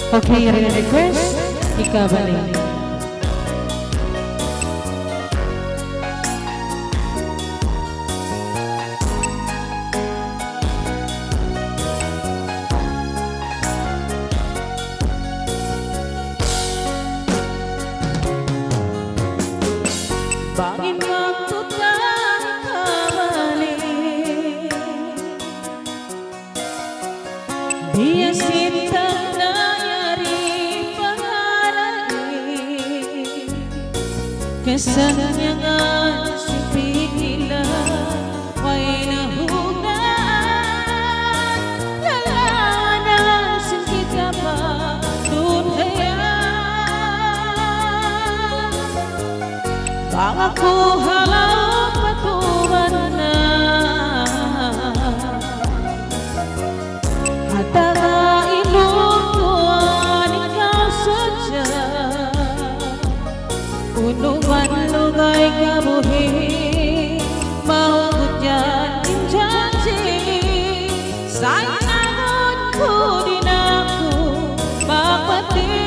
Okay, request, ikabalik. Bangin waktu tak kembali, dia cinta nyari pengarani, kesannya ngasih pikiran, wai nahunan, lalana sengkita padunhaya. Bang aku halau patuan na Hatara ilung tuan ikaw saja, Unuman lugay kabuhi Mahugot yan injanji. Sayang ko din ako mapatid.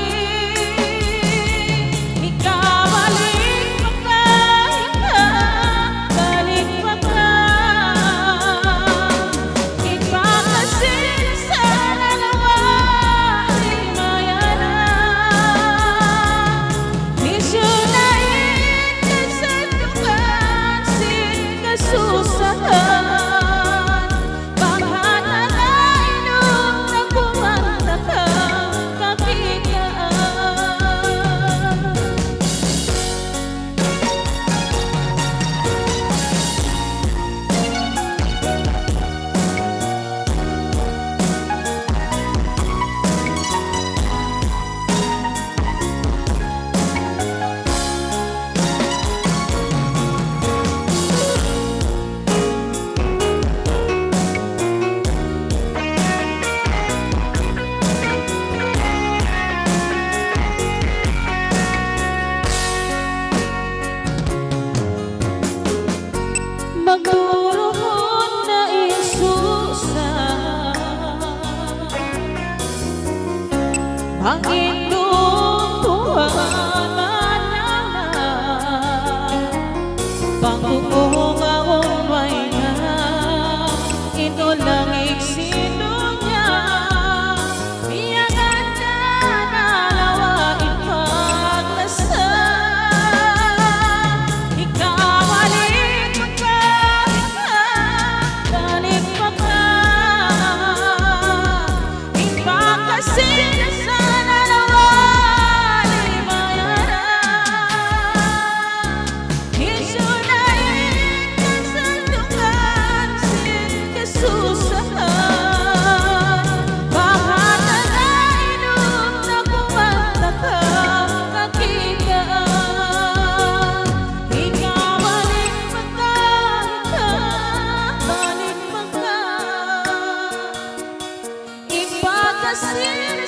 Magduruhon na isusa ang indong tuhan manana, pangkukungaon may na ito lang iksino niya. Iyangan na nalawain paglasan, ikaw alin balik pa ka, ipakasin sa nalawa limayanan. Hisunayin ka sa tungan sin kasusahan, baka nalainom na kumanta ka kakitaan. Ikaw balik pa ka, balik pa ka, ipakasin